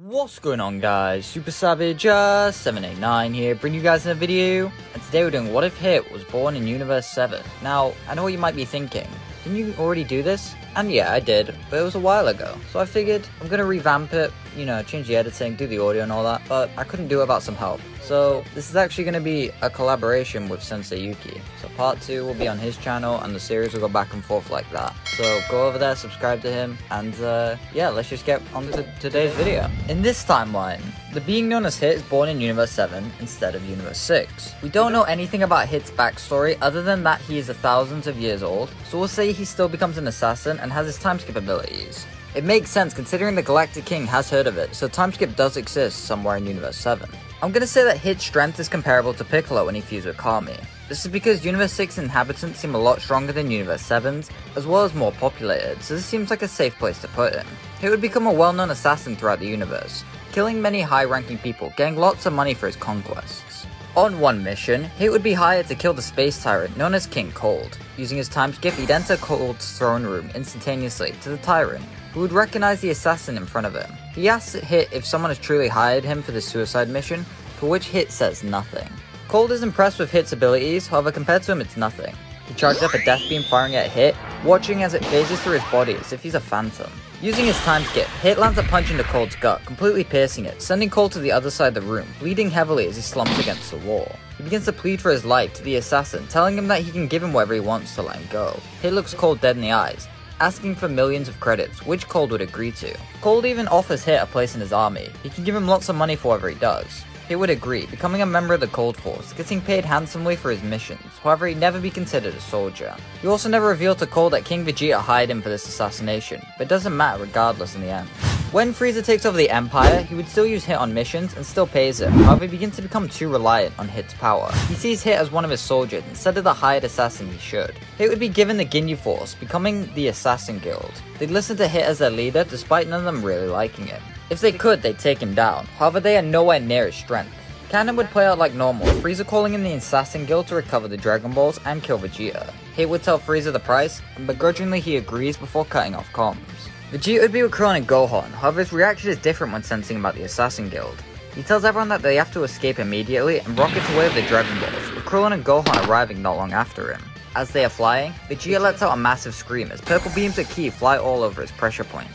What's going on, guys? Supersavage 789 here, bringing you guys in a video, and today we're doing What If Hit was born in Universe 7. Now, I know what you might be thinking, didn't you already do this? And yeah, I did, but it was a while ago, so I figured I'm gonna revamp it, change the editing, do the audio and all that, but I couldn't do it without some help. So this is actually going to be a collaboration with Sensei Yuki. So part 2 will be on his channel and the series will go back and forth like that. So go over there, subscribe to him, and yeah, let's just get on to today's video. In this timeline, the being known as Hit is born in Universe 7 instead of Universe 6. We don't know anything about Hit's backstory other than that he is thousands of years old, so we'll say he still becomes an assassin and has his time skip abilities. It makes sense considering the Galactic King has heard of it, so time skip does exist somewhere in Universe 7. I'm gonna say that Hit's strength is comparable to Piccolo when he fused with Kami. This is because Universe 6 inhabitants seem a lot stronger than Universe 7's, as well as more populated, so this seems like a safe place to put him. Hit would become a well-known assassin throughout the universe, killing many high-ranking people, getting lots of money for his conquests. On one mission, Hit would be hired to kill the space tyrant known as King Cold. Using his time skip, he'd enter Cold's throne room instantaneously to the tyrant, who would recognize the assassin in front of him. He asks Hit if someone has truly hired him for the suicide mission, for which Hit says nothing. Cold is impressed with Hit's abilities, however compared to him it's nothing. He charges up a death beam firing at Hit, watching as it phases through his body as if he's a phantom. Using his time skip, Hit lands a punch into Cold's gut, completely piercing it, sending Cold to the other side of the room, bleeding heavily as he slumps against the wall. He begins to plead for his life to the assassin, telling him that he can give him whatever he wants to let him go. Hit looks Cold dead in the eyes, asking for millions of credits, which Cold would agree to. Cold even offers Hit a place in his army. He can give him lots of money for whatever he does. Hit would agree, becoming a member of the Cold Force, getting paid handsomely for his missions, however he'd never be considered a soldier. He also never revealed to Cold that King Vegeta hired him for this assassination, but it doesn't matter regardless in the end. When Frieza takes over the Empire, he would still use Hit on missions and still pays him, however he begins to become too reliant on Hit's power. He sees Hit as one of his soldiers instead of the hired assassin he should. Hit would be given the Ginyu Force, becoming the Assassin Guild. They'd listen to Hit as their leader despite none of them really liking him. If they could, they'd take him down, however they are nowhere near his strength. Canon would play out like normal, Frieza calling in the Assassin Guild to recover the Dragon Balls and kill Vegeta. Hit would tell Frieza the price, and begrudgingly he agrees before cutting off comms. Vegeta would be with Krillin and Gohan, however his reaction is different when sensing about the Assassin Guild. He tells everyone that they have to escape immediately and rockets away with the Dragon Balls, with Krillin and Gohan arriving not long after him. As they are flying, Vegeta lets out a massive scream as purple beams of ki fly all over his pressure points.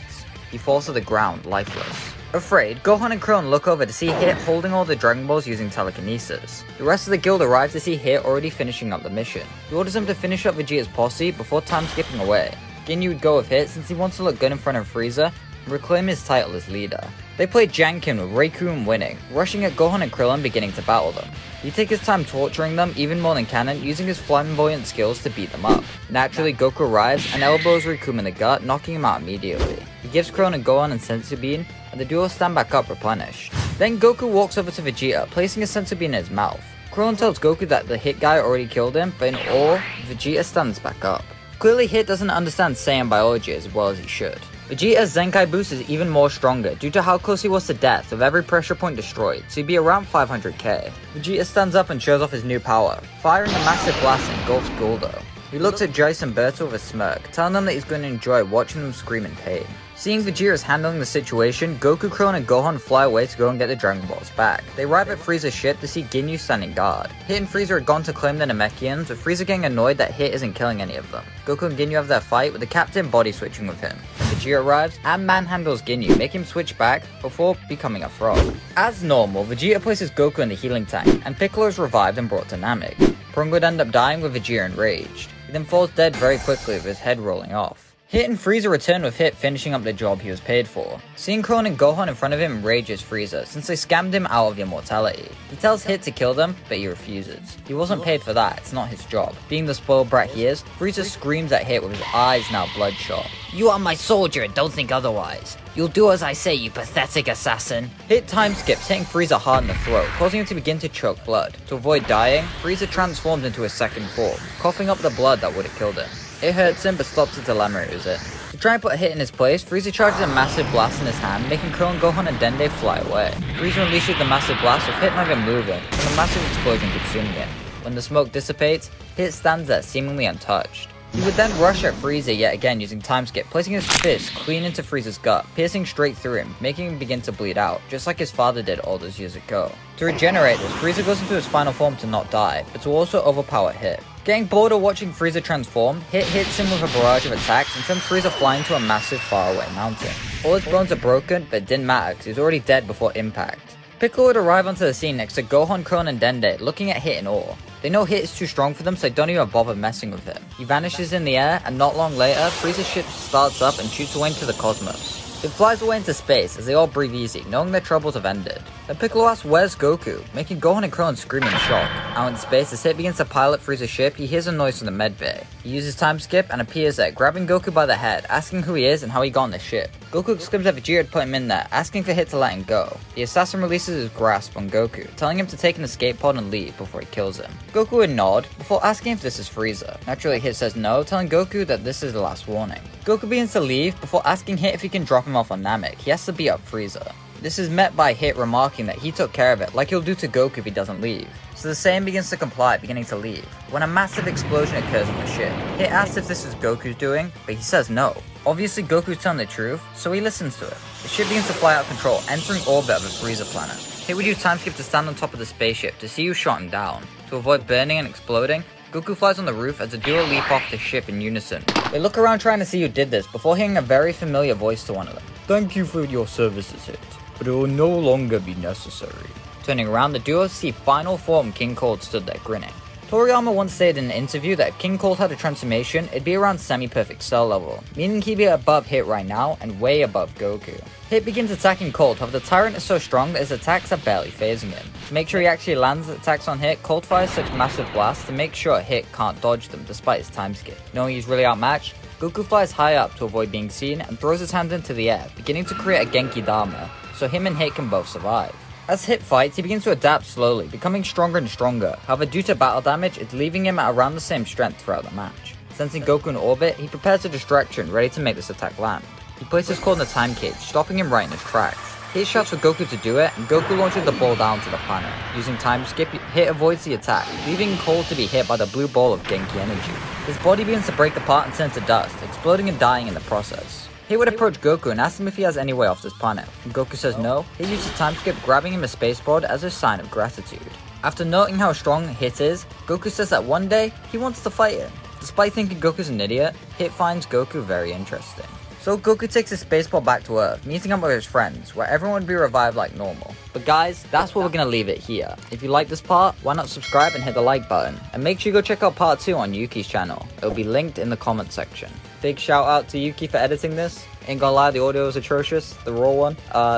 He falls to the ground, lifeless. Afraid, Gohan and Krillin look over to see Hit holding all the Dragon Balls using telekinesis. The rest of the guild arrive to see Hit already finishing up the mission. He orders them to finish up Vegeta's posse before time skipping away. Ginyu would go with Hit since he wants to look good in front of Frieza and reclaim his title as leader. They play Janken with Riku winning, rushing at Gohan and Krillin beginning to battle them. He takes his time torturing them even more than Canon, using his flamboyant skills to beat them up. Naturally, Goku arrives and elbows Riku in the gut, knocking him out immediately. He gives Krillin and Gohan a Senzu Bean, and the duo stand back up replenished. Then Goku walks over to Vegeta, placing a Senzu Bean in his mouth. Krillin tells Goku that the Hit guy already killed him, but in awe, Vegeta stands back up. Clearly Hit doesn't understand Saiyan biology as well as he should. Vegeta's Zenkai boost is even more stronger due to how close he was to death with every pressure point destroyed, so he'd be around 500k. Vegeta stands up and shows off his new power, firing a massive blast that engulfs Guldo. He looks at Joyce and Berto with a smirk, telling them that he's going to enjoy watching them scream in pain. Seeing Vegeta is handling the situation, Goku, Krillin, and Gohan fly away to go and get the Dragon Balls back. They arrive at Frieza's ship to see Ginyu standing guard. Hit and Frieza are gone to claim the Namekians, with Frieza getting annoyed that Hit isn't killing any of them. Goku and Ginyu have their fight, with the captain body switching with him. When Vegeta arrives and manhandles Ginyu, making him switch back before becoming a frog. As normal, Vegeta places Goku in the healing tank, and Piccolo is revived and brought to Namek. Prung would end up dying with Vegeta enraged. He then falls dead very quickly with his head rolling off. Hit and Frieza return with Hit finishing up the job he was paid for. Seeing Krillin and Gohan in front of him enrages Frieza since they scammed him out of immortality. He tells Hit to kill them, but he refuses. He wasn't paid for that, it's not his job. Being the spoiled brat he is, Frieza screams at Hit with his eyes now bloodshot. "You are my soldier and don't think otherwise. You'll do as I say, you pathetic assassin." Hit time skips, hitting Frieza hard in the throat, causing him to begin to choke blood. To avoid dying, Frieza transforms into his second form, coughing up the blood that would have killed him. It hurts him, but stops the dilemma it was in. To try and put Hit in his place, Frieza charges a massive blast in his hand, making Krillin, Gohan, and Dende fly away. Frieza unleashes the massive blast with Hit not even moving, and a massive explosion consuming it. When the smoke dissipates, Hit stands there seemingly untouched. He would then rush at Frieza yet again using time skip, placing his fist clean into Frieza's gut, piercing straight through him, making him begin to bleed out, just like his father did all those years ago. To regenerate this, Frieza goes into his final form to not die, but to also overpower Hit. Getting bored of watching Frieza transform, Hit hits him with a barrage of attacks and sends Frieza flying to a massive faraway mountain. All his bones are broken, but it didn't matter because he was already dead before impact. Piccolo would arrive onto the scene next to Gohan, Krillin, and Dende, looking at Hit in awe. They know Hit is too strong for them, so they don't even bother messing with him. He vanishes in the air, and not long later, Frieza's ship starts up and shoots away into the cosmos. It flies away into space as they all breathe easy, knowing their troubles have ended. Then Piccolo asks where's Goku, making Gohan and Krillin scream in shock. Out in space, as Hit begins to pilot Frieza's ship, he hears a noise from the med bay. He uses time skip and appears there, grabbing Goku by the head, asking who he is and how he got on the ship. Goku exclaims that Vegeta had put him in there, asking for Hit to let him go. The assassin releases his grasp on Goku, telling him to take an escape pod and leave before he kills him. Goku would nod, before asking if this is Frieza. Naturally, Hit says no, telling Goku that this is the last warning. Goku begins to leave, before asking Hit if he can drop him off on Namek. He has to beat up Frieza. This is met by Hit remarking that he took care of it, like he'll do to Goku if he doesn't leave. So the Saiyan begins to comply, beginning to leave, when a massive explosion occurs on the ship. Hit asks if this is Goku's doing, but he says no. Obviously Goku's telling the truth, so he listens to it. The ship begins to fly out of control, entering orbit of a Frieza planet. Hit would use time skip to stand on top of the spaceship to see who shot him down. To avoid burning and exploding, Goku flies on the roof as the duo leap off the ship in unison. They look around trying to see who did this, before hearing a very familiar voice to one of them. "Thank you for your services, Hit, but it will no longer be necessary." Turning around, the duo see final form King Cold stood there grinning. Toriyama once stated in an interview that if King Cold had a transformation, it'd be around semi-perfect cell level, meaning he'd be above Hit right now and way above Goku. Hit begins attacking Cold, however the Tyrant is so strong that his attacks are barely phasing him. To make sure he actually lands attacks on Hit, Cold fires such massive blasts to make sure Hit can't dodge them despite his time skip. Knowing he's really outmatched, Goku flies high up to avoid being seen and throws his hands into the air, beginning to create a Genki Dama, so him and Hit can both survive. As Hit fights, he begins to adapt slowly, becoming stronger and stronger, however due to battle damage, it's leaving him at around the same strength throughout the match. Sensing Goku in orbit, he prepares a distraction, ready to make this attack land. He places Cold in the time cage, stopping him right in his tracks. Hit shouts for Goku to do it, and Goku launches the ball down to the planet. Using time skip, Hit avoids the attack, leaving Cold to be hit by the blue ball of Genki energy. His body begins to break apart and turn to dust, exploding and dying in the process. Hit would approach Goku and ask him if he has any way off this planet. When Goku says no, Hit uses time skip, grabbing him a space pod as a sign of gratitude. After noting how strong Hit is, Goku says that one day, he wants to fight him. Despite thinking Goku's an idiot, Hit finds Goku very interesting. So Goku takes his space pod back to Earth, meeting up with his friends, where everyone would be revived like normal. But guys, that's where we're gonna leave it here. If you like this part, why not subscribe and hit the like button? And make sure you go check out part 2 on Yuki's channel. It'll be linked in the comment section. Big shout out to Yuki for editing this. Ain't gonna lie, the audio is atrocious, the raw one.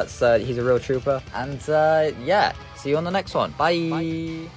So he's a real trooper. And yeah, see you on the next one. Bye.